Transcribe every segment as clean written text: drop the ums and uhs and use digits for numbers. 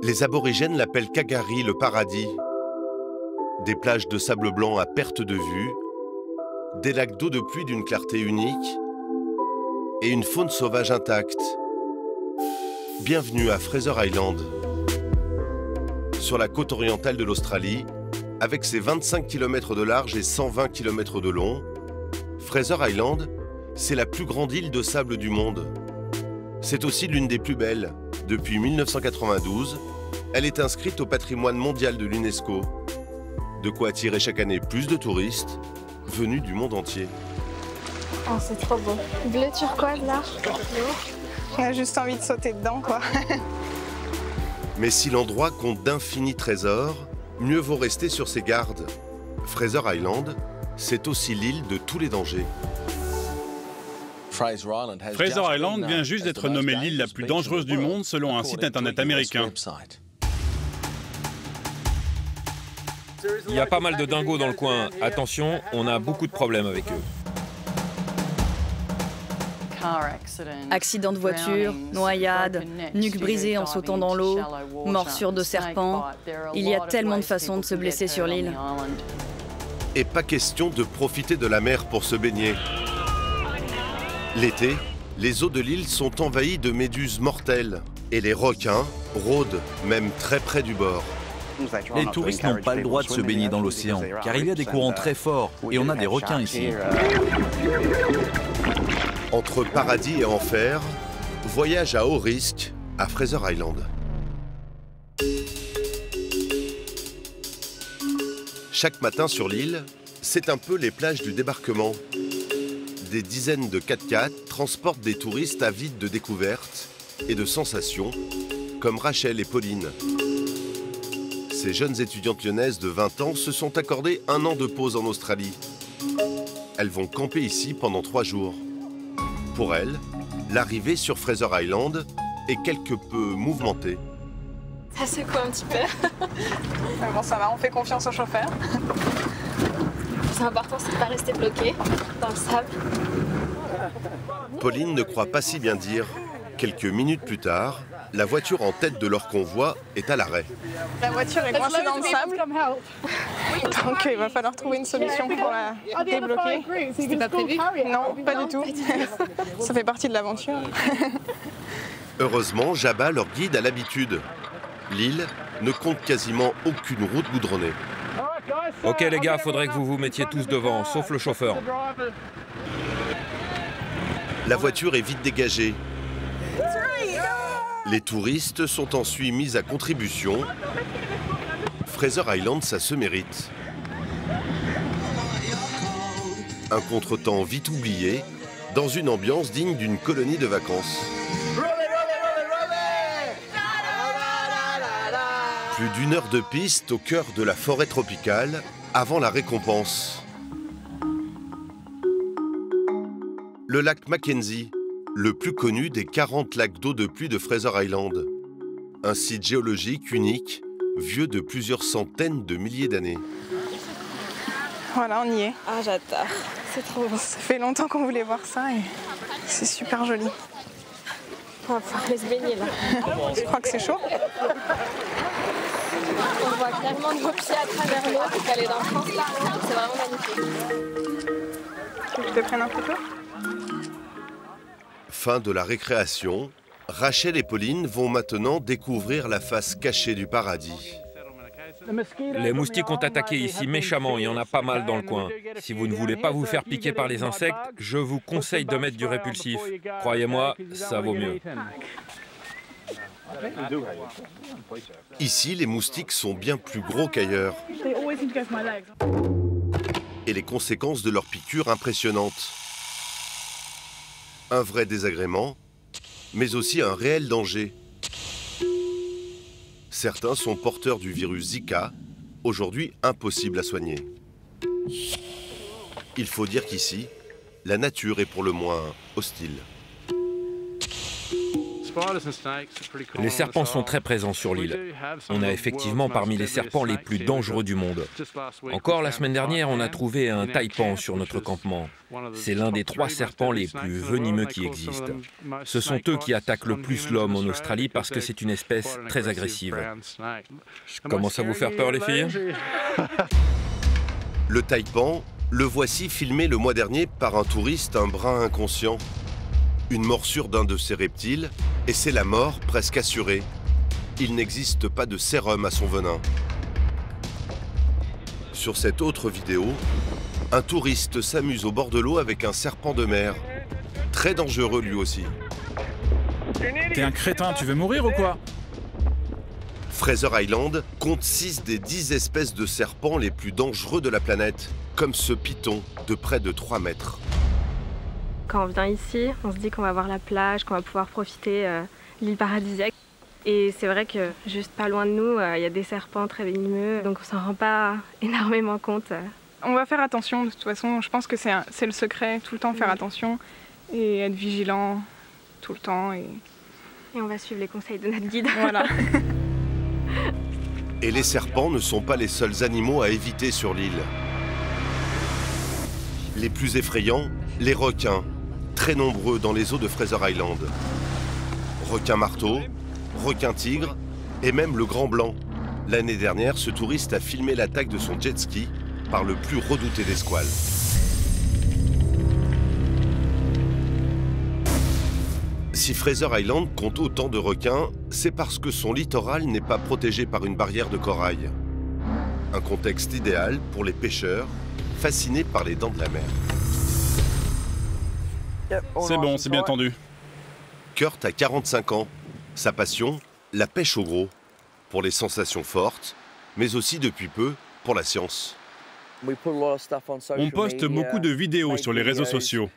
Les aborigènes l'appellent Kagari, le paradis. Des plages de sable blanc à perte de vue, des lacs d'eau de pluie d'une clarté unique et une faune sauvage intacte. Bienvenue à Fraser Island, sur la côte orientale de l'Australie, avec ses 25 km de large et 120 km de long. Fraser Island, c'est la plus grande île de sable du monde. C'est aussi l'une des plus belles. Depuis 1992, elle est inscrite au patrimoine mondial de l'UNESCO. De quoi attirer chaque année plus de touristes venus du monde entier. Oh, c'est trop beau. Bleu turquoise là. On a juste envie de sauter dedans, quoi. Mais si l'endroit compte d'infinis trésors, mieux vaut rester sur ses gardes. Fraser Island, c'est aussi l'île de tous les dangers. Fraser Island vient juste d'être nommée l'île la plus dangereuse du monde selon un site internet américain. Il y a pas mal de dingos dans le coin. Attention, on a beaucoup de problèmes avec eux. Accidents de voiture, noyades, nuque brisée en sautant dans l'eau, morsures de serpents. Il y a tellement de façons de se blesser sur l'île. Et pas question de profiter de la mer pour se baigner. L'été, les eaux de l'île sont envahies de méduses mortelles et les requins rôdent même très près du bord. Les touristes n'ont pas le droit de se baigner dans l'océan, car il y a des courants très forts et on a des requins ici. Entre paradis et enfer, voyage à haut risque à Fraser Island. Chaque matin sur l'île, c'est un peu les plages du débarquement. Des dizaines de 4x4 transportent des touristes avides de découvertes et de sensations, comme Rachel et Pauline. Ces jeunes étudiantes lyonnaises de 20 ans se sont accordées 1 an de pause en Australie. Elles vont camper ici pendant 3 jours. Pour elles, l'arrivée sur Fraser Island est quelque peu mouvementée. Ça secoue un petit peu. Bon, ça va, on fait confiance au chauffeur. C'est important, c'est de ne pas rester bloqué dans le sable. Pauline ne croit pas si bien dire. Quelques minutes plus tard, la voiture en tête de leur convoi est à l'arrêt. La voiture est coincée dans le sable, donc il va falloir trouver une solution pour la débloquer. C'était pas prévu? Non, pas du tout. Ça fait partie de l'aventure. Heureusement, Jabba leur guide à l'habitude. L'île ne compte quasiment aucune route goudronnée. Ok les gars, faudrait que vous vous mettiez tous devant, sauf le chauffeur. La voiture est vite dégagée. Les touristes sont ensuite mis à contribution. Fraser Island, ça se mérite. Un contretemps vite oublié, dans une ambiance digne d'une colonie de vacances. Plus d'1 heure de piste au cœur de la forêt tropicale, avant la récompense. Le lac Mackenzie, le plus connu des 40 lacs d'eau de pluie de Fraser Island. Un site géologique unique, vieux de plusieurs centaines de milliers d'années. Voilà, on y est. Ah, j'adore. C'est trop beau. Ça fait longtemps qu'on voulait voir ça et c'est super joli. On va pouvoir aller se baigner là. Je crois que c'est chaud. On voit clairement nos pieds à travers l'eau, donc elle est dans le sens là. C'est vraiment magnifique. Tu veux que je te prenne un photo? Fin de la récréation, Rachel et Pauline vont maintenant découvrir la face cachée du paradis. Les moustiques ont attaqué ici méchamment, il y en a pas mal dans le coin. Si vous ne voulez pas vous faire piquer par les insectes, je vous conseille de mettre du répulsif. Croyez-moi, ça vaut mieux. Ici, les moustiques sont bien plus gros qu'ailleurs. Et les conséquences de leur piqûre impressionnantes. Un vrai désagrément, mais aussi un réel danger. Certains sont porteurs du virus Zika, aujourd'hui impossible à soigner. Il faut dire qu'ici, la nature est pour le moins hostile. Les serpents sont très présents sur l'île. On a effectivement parmi les serpents les plus dangereux du monde. Encore la semaine dernière, on a trouvé un taipan sur notre campement. C'est l'un des 3 serpents les plus venimeux qui existent. Ce sont eux qui attaquent le plus l'homme en Australie parce que c'est une espèce très agressive. Je commence à vous faire peur, les filles? Le taipan, le voici filmé le mois dernier par un touriste un brin inconscient. Une morsure d'un de ces reptiles, et c'est la mort presque assurée. Il n'existe pas de sérum à son venin. Sur cette autre vidéo, un touriste s'amuse au bord de l'eau avec un serpent de mer. Très dangereux lui aussi. T'es un crétin, tu veux mourir ou quoi? Fraser Island compte 6 des 10 espèces de serpents les plus dangereux de la planète, comme ce python de près de 3 mètres. Quand on vient ici, on se dit qu'on va voir la plage, qu'on va pouvoir profiter de l'île paradisiaque. Et c'est vrai que juste pas loin de nous, il y a des serpents très venimeux, donc on s'en rend pas énormément compte. On va faire attention de toute façon, je pense que c'est le secret, tout le temps faire attention et être vigilant tout le temps. Et on va suivre les conseils de notre guide. Voilà. Et les serpents ne sont pas les seuls animaux à éviter sur l'île. Les plus effrayants, les requins, très nombreux dans les eaux de Fraser Island. Requins marteaux, requins tigres et même le grand blanc. L'année dernière, ce touriste a filmé l'attaque de son jet ski par le plus redouté des squales. Si Fraser Island compte autant de requins, c'est parce que son littoral n'est pas protégé par une barrière de corail. Un contexte idéal pour les pêcheurs, fascinés par les dents de la mer. C'est bon, c'est bien tendu. Kurt a 45 ans. Sa passion, la pêche au gros. Pour les sensations fortes, mais aussi depuis peu pour la science. On poste beaucoup de vidéos sur les réseaux sociaux.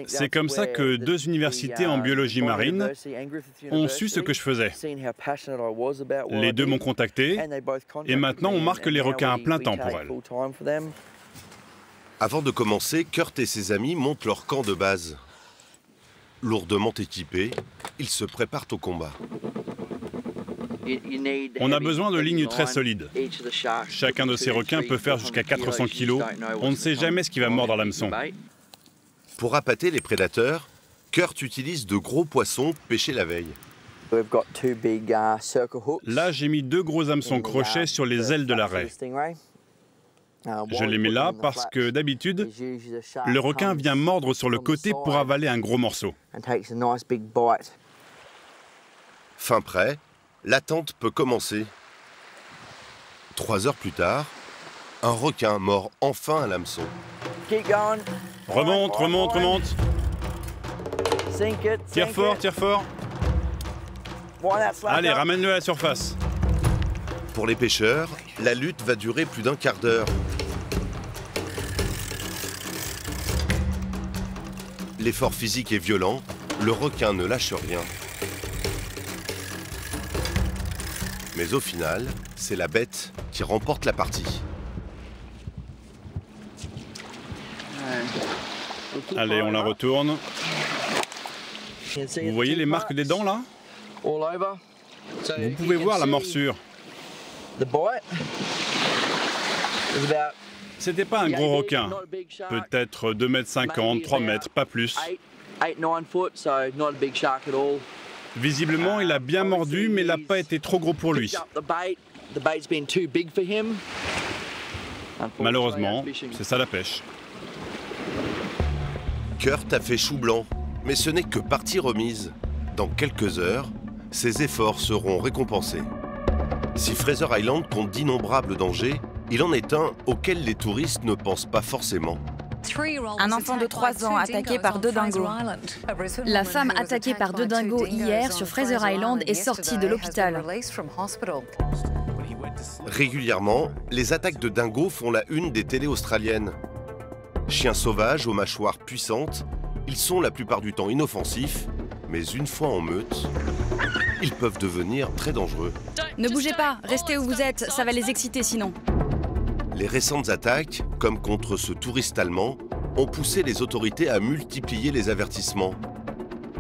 C'est comme ça que 2 universités en biologie marine ont su ce que je faisais. Les 2 m'ont contacté et maintenant on marque les requins à plein temps pour elles. Avant de commencer, Kurt et ses amis montent leur camp de base. Lourdement équipés, ils se préparent au combat. On a besoin de lignes très solides. Chacun de ces requins peut faire jusqu'à 400 kg. On ne sait jamais ce qui va mordre à l'hameçon. Pour appâter les prédateurs, Kurt utilise de gros poissons pêchés la veille. Là, j'ai mis 2 gros hameçons crochets sur les ailes de la raie. Je les mets là parce que d'habitude, le requin vient mordre sur le côté pour avaler un gros morceau. Fin prêt, l'attente peut commencer. 3 heures plus tard, un requin mord enfin à l'hameçon. Remonte, remonte, remonte. Tire fort, tire fort. Allez, ramène-le à la surface. Pour les pêcheurs, la lutte va durer plus d'1 quart d'heure. L'effort physique est violent, le requin ne lâche rien. Mais au final, c'est la bête qui remporte la partie. Allez, on la retourne. Vous voyez les marques des dents là? Vous pouvez voir la morsure. C'était pas un gros requin. Peut-être 2,50 m, 3 mètres, pas plus. Visiblement, il a bien mordu, mais il n'a pas été trop gros pour lui. Malheureusement, c'est ça la pêche. Kurt a fait chou blanc, mais ce n'est que partie remise. Dans quelques heures, ses efforts seront récompensés. Si Fraser Island compte d'innombrables dangers, il en est un auquel les touristes ne pensent pas forcément. Un enfant de 3 ans attaqué par 2 dingos. La femme attaquée par 2 dingos hier sur Fraser Island est sortie de l'hôpital. Régulièrement, les attaques de dingos font la une des télés australiennes. Chiens sauvages aux mâchoires puissantes, ils sont la plupart du temps inoffensifs, mais une fois en meute, ils peuvent devenir très dangereux. Ne bougez pas, restez où vous êtes, ça va les exciter sinon. Les récentes attaques, comme contre ce touriste allemand, ont poussé les autorités à multiplier les avertissements.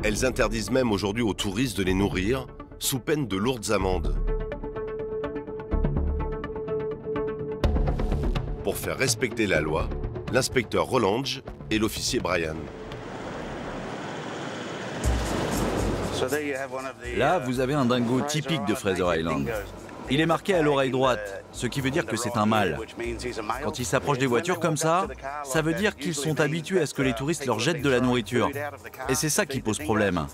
Elles interdisent même aujourd'hui aux touristes de les nourrir, sous peine de lourdes amendes. Pour faire respecter la loi, l'inspecteur Rolange et l'officier Brian. Là, vous avez un dingo typique de Fraser Island. Il est marqué à l'oreille droite, ce qui veut dire que c'est un mâle. Quand ils s'approchent des voitures comme ça veut dire qu'ils sont habitués à ce que les touristes leur jettent de la nourriture. Et c'est ça qui pose problème.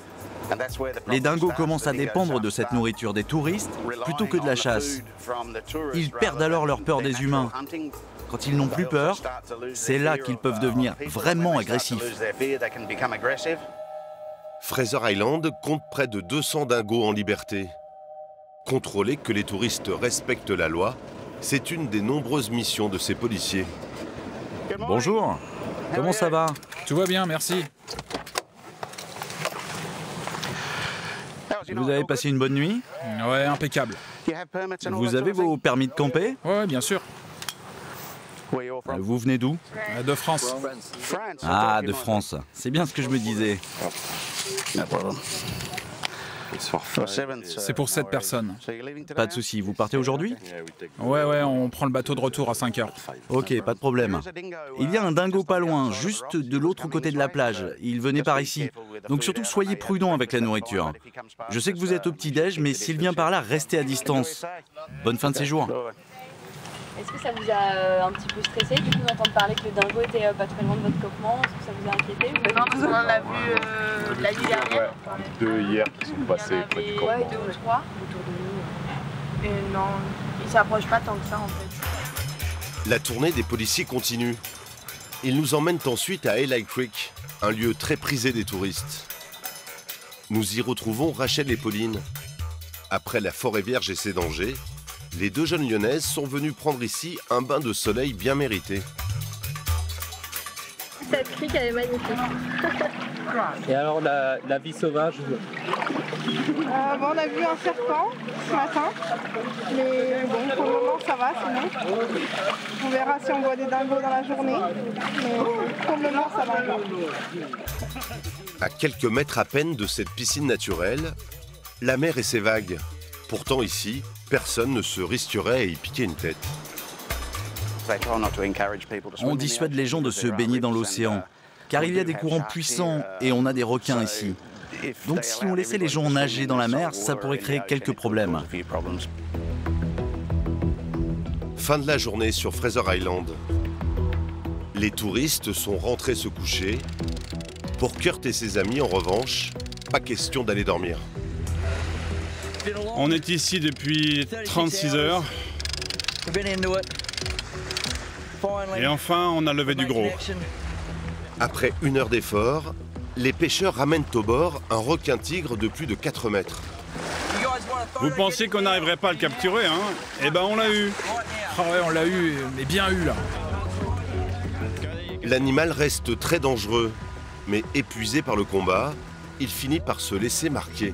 Les dingos commencent à dépendre de cette nourriture des touristes plutôt que de la chasse. Ils perdent alors leur peur des humains. Quand ils n'ont plus peur, c'est là qu'ils peuvent devenir vraiment agressifs. Fraser Island compte près de 200 dingos en liberté. Contrôler que les touristes respectent la loi, c'est une des nombreuses missions de ces policiers. Bonjour, comment ça va? Tout va bien, merci. Vous avez passé une bonne nuit? Ouais, impeccable. Vous avez vos permis de camper? Ouais, bien sûr. Vous venez d'où? De France. Ah, de France. C'est bien ce que je me disais. C'est pour 7 personnes. Pas de souci. Vous partez aujourd'hui? Ouais, on prend le bateau de retour à 5 heures. Ok, pas de problème. Il y a un dingo pas loin, juste de l'autre côté de la plage. Il venait par ici. Donc surtout, soyez prudents avec la nourriture. Je sais que vous êtes au petit-déj, mais s'il vient par là, restez à distance. Bonne fin de séjour. Est-ce que ça vous a un petit peu stressé du coup d'entendre parler que le dingo était pas très loin de votre campement? Est-ce que ça vous a inquiété? Non, parce qu'on en a vu la nuit dernière. Ouais, 2 hier qui sont passés près du campement. Ouais, 2 ou 3 autour de nous. Et non, ils s'approchent pas tant que ça en fait. La tournée des policiers continue. Ils nous emmènent ensuite à Eli Creek, un lieu très prisé des touristes. Nous y retrouvons Rachel et Pauline. Après la forêt vierge et ses dangers, les 2 jeunes lyonnaises sont venues prendre ici un bain de soleil bien mérité. Cette crique, elle est magnifique. Et alors la vie sauvage? On a vu un serpent ce matin, mais bon, pour le moment ça va sinon. On verra si on voit des dingos dans la journée, mais pour le moment ça va encore. À quelques mètres à peine de cette piscine naturelle, la mer et ses vagues. Pourtant ici, personne ne se risquerait à y piquer une tête. On dissuade les gens de se baigner dans l'océan, car il y a des courants puissants et on a des requins ici. Donc si on laissait les gens nager dans la mer, ça pourrait créer quelques problèmes. Fin de la journée sur Fraser Island. Les touristes sont rentrés se coucher. Pour Kurt et ses amis, en revanche, pas question d'aller dormir. On est ici depuis 36 heures. Et enfin, on a levé du gros. Après 1 heure d'effort, les pêcheurs ramènent au bord un requin-tigre de plus de 4 mètres. Vous pensiez qu'on n'arriverait pas à le capturer, hein? Eh ben, on l'a eu. Ah ouais, on l'a eu, mais bien eu, là. L'animal reste très dangereux, mais épuisé par le combat, il finit par se laisser marquer.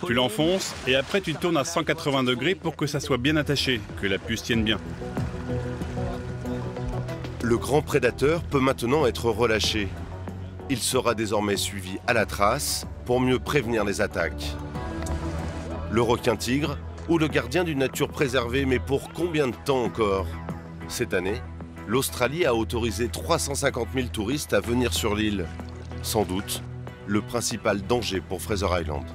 Tu l'enfonces et après tu tournes à 180 degrés pour que ça soit bien attaché, que la puce tienne bien. Le grand prédateur peut maintenant être relâché. Il sera désormais suivi à la trace pour mieux prévenir les attaques. Le requin-tigre ou le gardien d'une nature préservée, mais pour combien de temps encore? Cette année, l'Australie a autorisé 350 000 touristes à venir sur l'île. Sans doute, le principal danger pour Fraser Island.